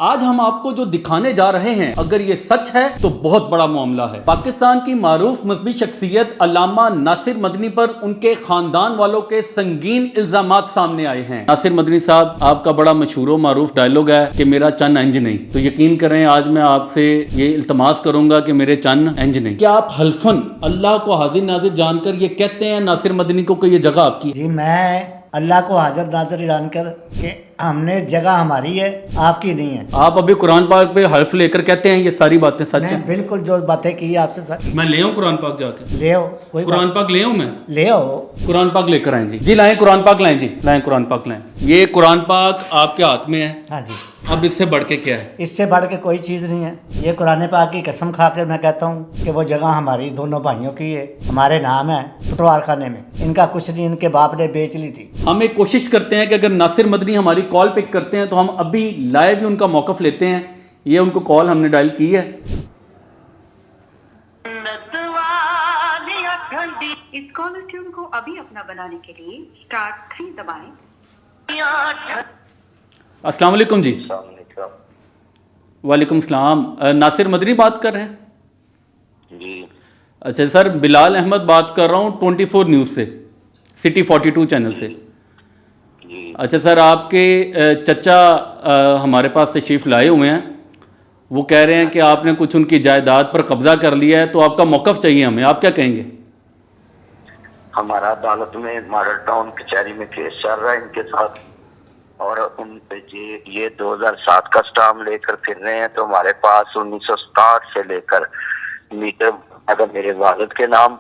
آج ہم آپ کو جو دکھانے جا رہے ہیں اگر یہ سچ ہے تو بہت بڑا معاملہ ہے۔ پاکستان کی معروف مذہبی شخصیت علامہ ناصر مدنی پر ان کے خاندان والوں کے سنگین الزامات سامنے آئے ہیں۔ ناصر مدنی صاحب، آپ کا بڑا مشہور و معروف ڈائلاگ ہے کہ میرا چن انج نہیں، تو یقین کریں آج میں آپ سے یہ التماس کروں گا کہ میرے چن انج نہیں۔ کیا آپ حلفاً اللہ کو حاضر ناظر جان کر یہ کہتے ہیں ناصر مدنی کو کہ یہ جگہ آپ کی؟ جی میں اللہ کو حاضر ناظر جان کر کہ ہم نے جگہ ہماری ہے، آپ کی نہیں ہے۔ آپ ابھی قرآن پاک پہ حلف لے کر کہتے ہیں یہ ساری باتیں سچ میں ہیں؟ بالکل جو باتیں کی آپ سے سچ۔ میں لے آؤں قرآن پاک جا کے؟ لے آؤ، کوئی قرآن پاک لے آؤں میں؟ لے آؤ۔ قرآن پاک لے کر آئیں جی لائیں قرآن پاک لائیں جی، لائیں قرآن پاک لائیں۔ یہ قرآن پاک آپ کے ہاتھ میں ہے، ہاں جی، اب اس سے بڑھ کے کیا ہے؟ اس سے بڑھ کے کوئی چیز نہیں ہے۔ یہ قرآن پاک کی قسم کھا کر میں کہتا ہوں کہ وہ جگہ ہماری دونوں بھائیوں کی ہے، ہمارے نام ہے پٹوار خانے میں، ان کا کچھ نہیں، ان کے باپ نے بیچ لی تھی۔ ہم ایک کوشش کرتے ہیں کہ اگر ناصر مدنی ہماری کال پک کرتے ہیں تو ہم ابھی لائیو ہی ان کا موقف لیتے ہیں۔ یہ ان کو کال ہم نے ڈائل کی ہے۔ اس کالر ٹیون کو ابھی اپنا بنانے کے لیے *3 دبائیں۔ السلام علیکم جی۔ وعلیکم السلام، ناصر مدنی بات کر رہے ہیں؟ جی اچھا سر، بلال احمد بات کر رہا ہوں 24 نیوز سے، سٹی 42 چینل سے۔ جی اچھا سر، آپ کے چچا ہمارے پاس تشریف لائے ہوئے ہیں، وہ کہہ رہے ہیں کہ آپ نے کچھ ان کی جائیداد پر قبضہ کر لیا ہے، تو آپ کا موقف چاہیے ہمیں، آپ کیا کہیں گے؟ ہمارا عدالت میں ماڈل ٹاؤن کچہری میں کیس چل رہا ہے ان کے ساتھ، اور ان پہ یہ 2007 کا سٹام لے کر پھر رہے ہیں، تو ہمارے پاس 1967 سے لے کر میٹر اگر میرے والد کے نام،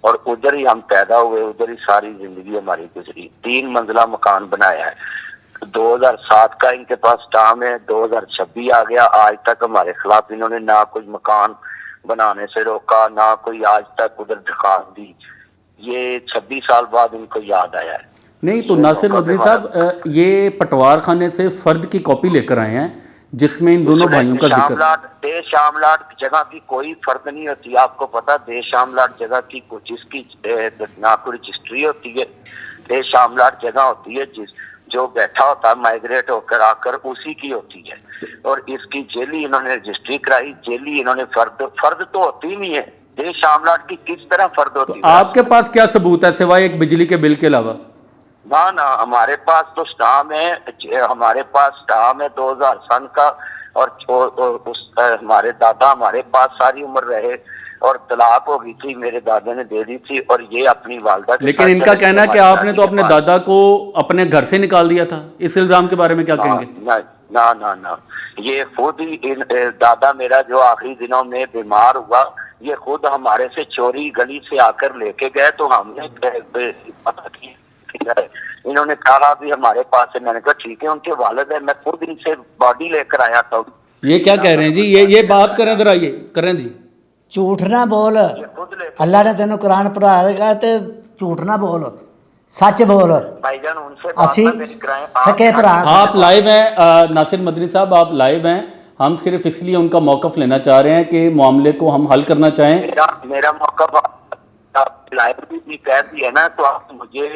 اور ادھر ہی ہم پیدا ہوئے، ادھر ہی ساری زندگی ہماری گزری۔ 3 منزلہ مکان بنایا ہے، 2007 کا ان کے پاس سٹام ہے، 2026 آ گیا، آج تک ہمارے خلاف انہوں نے نہ کوئی مکان بنانے سے روکا، نہ کوئی آج تک ادھر درخواست دی۔ یہ 26 سال بعد ان کو یاد آیا ہے۔ نہیں تو ناصر مدنی صاحب، یہ پٹوار خانے سے فرد کی کاپی لے کر آئے ہیں جس میں ان دونوں بھائیوں کا ذکر۔ دیش شاملاٹ جگہ کی کوئی فرد نہیں ہوتی، آپ کو پتا دیش شاملاٹ جگہ کی جس کی نہ کوئی رجسٹری ہوتی ہے، دیش شاملاٹ جگہ ہوتی ہے جو بیٹھا ہوتا ہے مائگریٹ ہو کر آ کر اسی کی ہوتی ہے، اور اس کی جیلی انہوں نے رجسٹری کرائی، جیلی انہوں نے فرد تو ہوتی نہیں ہے، دیش شاملاٹ کی کس طرح فرد ہوتی ہے؟ آپ کے پاس کیا ثبوت ہے سوائے ایک بجلی کے بل کے علاوہ؟ نہ ہمارے پاس تو سٹام ہے، ہمارے پاس سٹام ہے 2000 سن کا، اور ہمارے دادا ہمارے پاس ساری عمر رہے، اور طلاق ہو گئی تھی، میرے دادا نے دے دی تھی، اور یہ اپنی والدہ کے لیکن ان کا کہنا ہے کہ آپ نے تو اپنے دادا کو اپنے گھر سے نکال دیا تھا، اس الزام کے بارے میں کیا کہیں گے؟ نہ یہ خود ہی دادا میرا جو آخری دنوں میں بیمار ہوا، یہ خود ہمارے سے چوری گلی سے آ کر لے کے گئے، تو ہم نے پتہ کیا، انہوں نے کہا بھی ہمارے پاس ہے، میں نے کہا ٹھیک ہے، ان کے والد ہے، میں خود ان سے باڈی لے کر آیا تھا۔ یہ کیا کہہ رہے ہیں جی؟ یہ بات کریں ذرا، یہ کریں جی۔ جھوٹ نہ بول، اللہ نے تینوں قرآن پڑھا گیا تے جھوٹ نہ بول، سچ بول۔ بھائی جان ان سے اسی بات نہ میری کرائیں، سکے بھرا۔ آپ لائیو ہیں ناصر مدنی صاحب، آپ لائیو ہیں، ہم صرف اس لیے ان کا موقف لینا چاہ رہے ہیں کہ معاملے کو ہم حل کرنا چاہیں۔ میرا موقف لائیو بھی کہہ دی ہے نا، تو آپ مجھے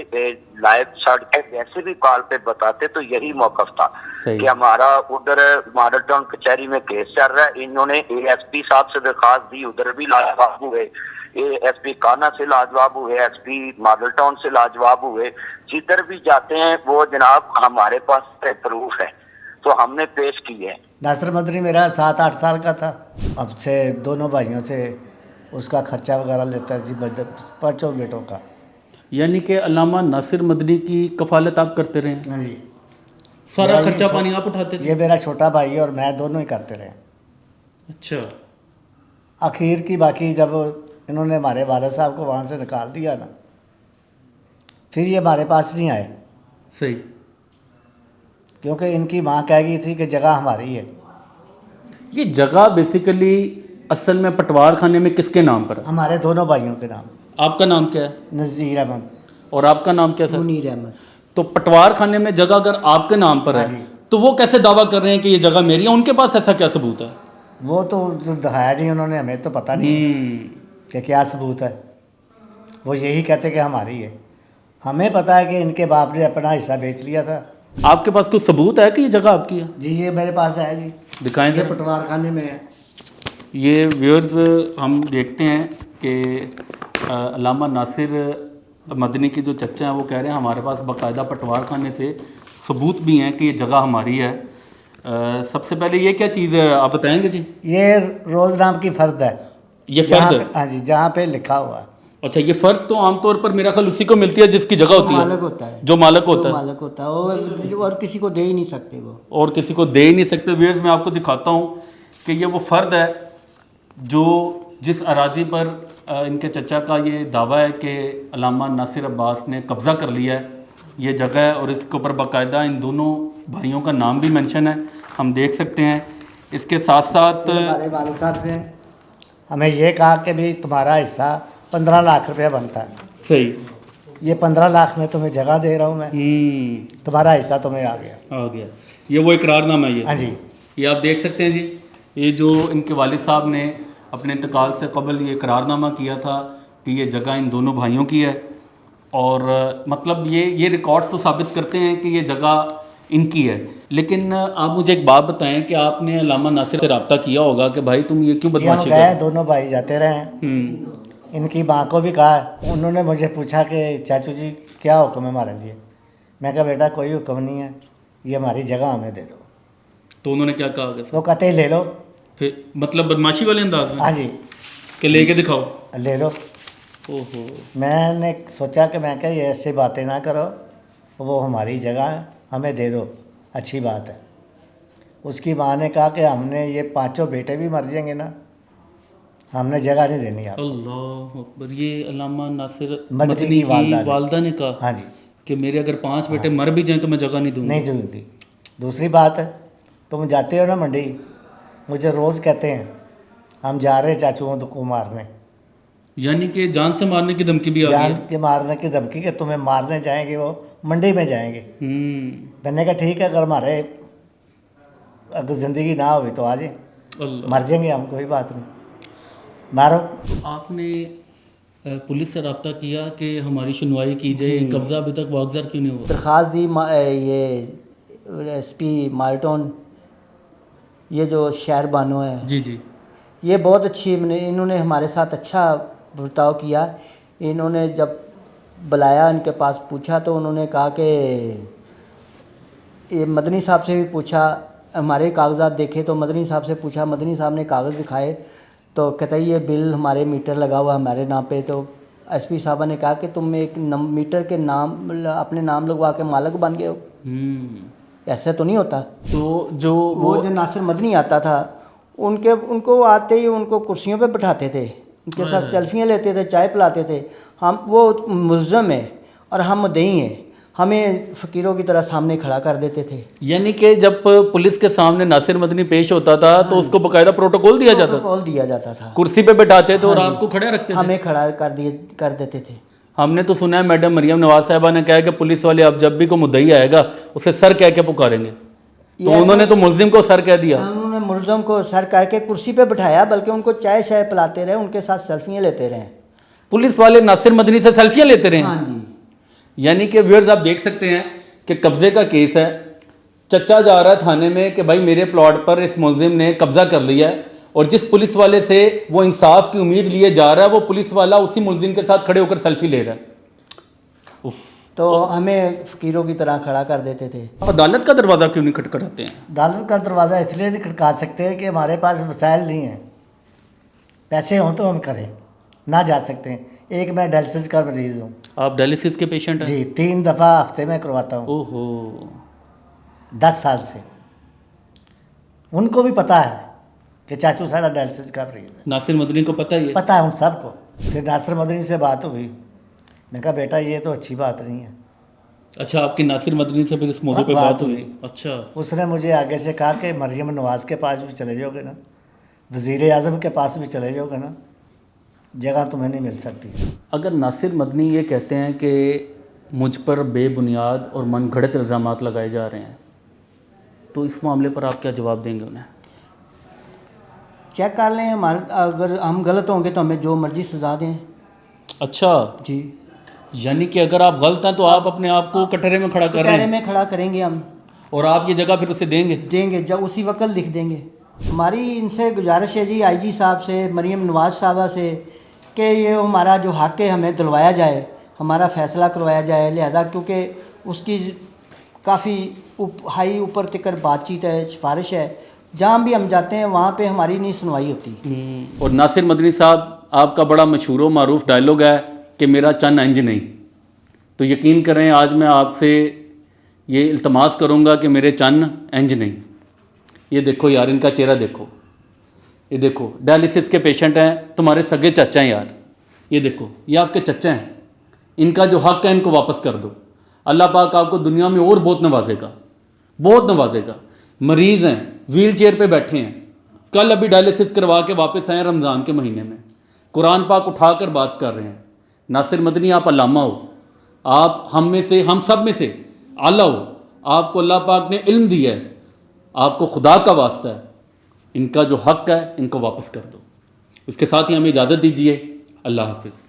لائیو چھڑ کے ویسے بھی کال پہ بتاتے تو یہی موقف تھا کہ ہمارا ادھر ماڈل ٹاؤن کچہری میں کیس چل رہا ہے، انہوں نے اے ایس پی صاحب سے درخواست دی، ادھر بھی لاجواب ہوئے، اے ایس پی کانا سے لاجواب ہوئے، ایس پی ماڈل ٹاؤن سے لاجواب ہوئے، جدھر بھی جاتے ہیں وہ جناب ہمارے پاس پروف ہے، تو ہم نے پیش کی ہے۔ ناصر مدنی میرا 7-8 سال کا تھا، اب سے دونوں بھائیوں سے اس کا خرچہ وغیرہ لیتا ہے جی، 5 بیٹوں کا۔ یعنی کہ علامہ ناصر مدنی کی کفالت آپ کرتے رہے ہیں؟ ہاں جی، سارا خرچہ پانی آپ اٹھاتے تھے؟ یہ میرا چھوٹا بھائی ہے اور میں دونوں ہی کرتے رہے۔ اچھا، آخر کی باقی جب انہوں نے ہمارے والد صاحب کو وہاں سے نکال دیا نا، پھر یہ ہمارے پاس نہیں آئے، صحیح، کیونکہ ان کی ماں کہہ گئی تھی کہ جگہ ہماری ہے۔ یہ جگہ بیسیکلی اصل میں پٹوار خانے میں کس کے نام پر ہے؟ ہمارے دونوں بھائیوں کے نام، آپ کا نام کیا ہے نذیر احمد، اور آپ کا نام کیا سر؟ منیر احمد۔ تو پٹوار خانے میں جگہ اگر آپ کے نام پر ہے ہاں جی، تو وہ کیسے دعویٰ کر رہے ہیں کہ یہ جگہ میری ہے؟ ان کے پاس ایسا کیا ثبوت ہے؟ وہ تو دکھایا نہیں انہوں نے، ہمیں تو پتہ نہیں کہ کیا ثبوت ہے، وہ یہی کہتے کہ ہماری ہے، ہمیں پتہ ہے کہ ان کے باپ نے اپنا حصہ بیچ لیا تھا۔ آپ کے پاس کوئی ثبوت ہے کہ یہ جگہ آپ کی ہے؟ جی یہ میرے پاس ہے جی۔ دکھائیں یہ ذرا. پٹوار خانے میں ہے. یہ ویورز ہم دیکھتے ہیں کہ علامہ ناصر مدنی کے جو چچا ہیں وہ کہہ رہے ہیں ہمارے پاس باقاعدہ پٹوار خانے سے ثبوت بھی ہیں کہ یہ جگہ ہماری ہے. سب سے پہلے یہ کیا چیز ہے آپ بتائیں گے جی؟ یہ روز نام کی فرد ہے. یہ فرد ہے؟ ہاں جی، جہاں پہ لکھا ہوا ہے. اچھا، یہ فرد تو عام طور پر میرا خیال اسی کو ملتی ہے جس کی جگہ ہوتی ہے، مالک ہوتا ہے، جو مالک ہوتا ہے، مالک ہوتا ہے اور کسی کو دے ہی نہیں سکتے وہ، اور کسی کو دے ہی نہیں سکتے. ویئرز میں آپ کو دکھاتا ہوں کہ یہ وہ فرد ہے جو جس اراضی پر ان کے چچا کا یہ دعویٰ ہے کہ علامہ ناصر عباس نے قبضہ کر لیا ہے. یہ جگہ ہے اور اس کے اوپر باقاعدہ ان دونوں بھائیوں کا نام بھی مینشن ہے، ہم دیکھ سکتے ہیں. اس کے ساتھ ساتھ ہمارے والد صاحب سے ہمیں یہ کہا کہ بھی تمہارا حصہ 15 لاکھ روپیہ بنتا ہے. صحیح، یہ 15 لاکھ میں تمہیں جگہ دے رہا ہوں میں، تمہارا حصہ تمہیں آ گیا. آ گیا. یہ وہ اقرار نامہ ہے. ہاں جی، یہ آپ دیکھ سکتے ہیں جی، یہ جو ان کے والد صاحب نے اپنے انتقال سے قبل یہ اقرار نامہ کیا تھا کہ یہ جگہ ان دونوں بھائیوں کی ہے. اور مطلب یہ ریکارڈز تو ثابت کرتے ہیں کہ یہ جگہ ان کی ہے. لیکن آپ مجھے ایک بات بتائیں کہ آپ نے علامہ ناصر سے رابطہ کیا ہوگا کہ بھائی تم یہ کیوں ہم بدماشی گئے کر دونوں بھائی جاتے رہے ہیں. ان کی ماں کو بھی کہا، انہوں نے مجھے پوچھا کہ چاچو جی کیا حکم ہے ہمارے لیے. میں کہا بیٹا کوئی حکم نہیں ہے، یہ ہماری جگہ ہمیں دے دو. تو انہوں نے کیا کہا کہ وہ کہتے لے لو. پھر مطلب بدماشی والے انداز میں ہاں جی، کہ لے کے دکھاؤ. لے لو. اوہو، میں نے سوچا کہ میں کہ یہ ایسے باتیں نہ کرو، وہ ہماری جگہ ہے ہمیں دے دو، اچھی بات ہے. اس کی ماں نے کہا کہ ہم نے یہ 5 بیٹے بھی مر جائیں گے نا، ہم نے جگہ نہیں دینی آپ. اللہ اکبر. یہ علامہ ناصر مدنی مدنی کی کی والدہ نے کہا ہاں جی، کہ میرے اگر 5 بیٹے مر بھی جائیں تو میں جگہ نہیں دوں گا. نہیں دوں گی. دوسری بات ہے، تم جاتے ہو نا منڈی، مجھے روز کہتے ہیں ہم جا رہے ہیں چاچوؤں کو مارنے، یعنی کہ جان سے مارنے کی دھمکی بھی آ جان گئی کے مارنے کی دھمکی کہ تمہیں مارنے جائیں گے، وہ منڈی میں جائیں گے. ہے. میں نے کہا ٹھیک ہے، اگر ہمارے اگر زندگی نہ ہوئی تو آ جائیں، اللہ. مر جائیں گے ہم، کوئی بات نہیں، مارو. آپ نے پولیس سے رابطہ کیا کہ ہماری سنوائی کی جائے، جی. قبضہ ابھی تک واگزار کیوں نہیں ہوا؟ درخواست دی. یہ ایس پی مارٹون، یہ جو شہر بانو ہے، جی جی، یہ بہت اچھی، انہوں نے ہمارے ساتھ اچھا برتاؤ کیا. انہوں نے جب بلایا ان کے پاس پوچھا تو انہوں نے کہا کہ یہ مدنی صاحب سے بھی پوچھا، ہمارے کاغذات دیکھے تو مدنی صاحب سے پوچھا، مدنی صاحب نے کاغذ دکھائے تو کہتا یہ بل ہمارے میٹر لگا ہوا ہمارے نام پہ. تو ایس پی صاحبہ نے کہا کہ تم ایک میٹر کے نام اپنے نام لگوا کے مالک بن گئے ہو، ایسے تو نہیں ہوتا. تو جو وہ جو ناصر مدنی آتا تھا ان کو آتے ہی ان کو کرسیوں پہ بٹھاتے تھے، ان کے ساتھ سیلفیاں لیتے تھے، چائے پلاتے تھے. ہم وہ ملزم ہے اور ہم مدعی ہیں، ہمیں فقیروں کی طرح سامنے کھڑا کر دیتے تھے. یعنی کہ جب پولیس کے سامنے ناصر مدنی پیش ہوتا تھا تو اس کو باقاعدہ پروٹوکول دیا جاتا تھا، پروٹوکول دیا جاتا تھا، کرسی پہ بٹھاتے تھے اور آپ کو کھڑے رکھتے تھے. ہمیں کھڑا کر دیتے تھے. ہم نے تو سنا ہے میڈم مریم نواز صاحبہ نے کہا کہ پولیس والے اب جب بھی کوئی مدعی آئے گا اسے سر کہہ کے پکاریں گے، تو انہوں نے تو ملزم کو سر کہہ دیا. انہوں نے ملزم کو سر کر کے کرسی پہ بٹھایا، بلکہ ان کو چائے شائے پلاتے رہے، ان کے ساتھ سیلفیاں لیتے رہے. پولیس والے ناصر مدنی سے سیلفیاں لیتے رہے. ہاں جی. یعنی کہ ویئرز آپ دیکھ سکتے ہیں کہ قبضے کا کیس ہے، چچا جا رہا ہے تھانے میں کہ بھائی میرے پلاٹ پر اس ملزم نے قبضہ کر لیا ہے، اور جس پولیس والے سے وہ انصاف کی امید لیے جا رہا ہے وہ پولیس والا اسی ملزم کے ساتھ کھڑے ہو کر سیلفی لے رہا ہے. تو ہمیں فقیروں کی طرح کھڑا کر دیتے تھے. آپ عدالت کا دروازہ کیوں نہیں کھٹکھٹاتے ہیں؟ عدالت کا دروازہ اس لیے نہیں کھٹکا سکتے کہ ہمارے پاس وسائل نہیں ہیں. پیسے ہوں تو ہم کریں، نہ جا سکتے ہیں. ایک میں ڈائلسس کا مریض ہوں. آپ ڈائلسس کے پیشنٹ ہیں؟ جی، 3 دفعہ ہفتے میں کرواتا ہوں. اوہو، 10 سال سے. ان کو بھی پتہ ہے کہ چاچو سارا ڈائلسس کا مریض ہے، ناصر مدنی کو پتہ ہی ہے. پتہ ہے ان سب کو. پھر ناصر مدنی سے بات ہوئی، میں کہا بیٹا یہ تو اچھی بات نہیں ہے. اچھا، آپ کی ناصر مدنی سے پھر اس موضوع پہ بات ہوئی؟ اچھا. اس نے مجھے آگے سے کہا کہ مریم نواز کے پاس بھی چلے جاؤ گے نا، وزیر اعظم کے پاس بھی چلے جاؤ گے نا، جگہ تمہیں نہیں مل سکتی. اگر ناصر مدنی یہ کہتے ہیں کہ مجھ پر بے بنیاد اور من گھڑت الزامات لگائے جا رہے ہیں تو اس معاملے پر آپ کیا جواب دیں گے انہیں؟ چیک کر لیں، اگر ہم غلط ہوں گے تو ہمیں جو مرضی سزا دیں. اچھا، جی. یعنی کہ اگر آپ غلط ہیں تو آپ اپنے آپ کو کٹہرے میں کھڑا کر رہے کٹہرے ہیں، میں کھڑا کریں گے ہم. اور آپ یہ جگہ پھر اسے دیں گے؟ دیں گے، جب اسی وقت لکھ دیں گے. ہماری ان سے گزارش ہے جی آئی جی صاحب سے، مریم نواز صاحبہ سے، کہ یہ ہمارا جو حق ہے ہمیں دلوایا جائے، ہمارا فیصلہ کروایا جائے. لہذا کیونکہ اس کی کافی ہائی اوپر تکر بات چیت ہے، سفارش ہے، جہاں بھی ہم جاتے ہیں وہاں پہ ہماری نہیں سنوائی ہوتی. اور ناصر مدنی صاحب، آپ کا بڑا مشہور و معروف ڈائلاگ ہے کہ میرا چن انج نہیں. تو یقین کریں آج میں آپ سے یہ التماس کروں گا کہ میرے چن انج نہیں. یہ دیکھو یار، ان کا چہرہ دیکھو، یہ دیکھو ڈائلسس کے پیشنٹ ہیں، تمہارے سگے چچا ہیں یار. یہ دیکھو، یہ آپ کے چچا ہیں. ان کا جو حق ہے ان کو واپس کر دو. اللہ پاک آپ کو دنیا میں اور بہت نوازے گا، بہت نوازے گا. مریض ہیں، ویل چیئر پہ بیٹھے ہیں، کل ابھی ڈائلسس کروا کے واپس آئے ہیں رمضان کے مہینے میں، قرآن پاک اٹھا کر بات کر رہے ہیں. ناصر مدنی آپ علامہ ہو، آپ ہم میں سے، ہم سب میں سے اعلیٰ ہو. آپ کو اللہ پاک نے علم دیا ہے، آپ کو خدا کا واسطہ ہے، ان کا جو حق ہے ان کو واپس کر دو. اس کے ساتھ ہی ہمیں اجازت دیجیے. اللہ حافظ.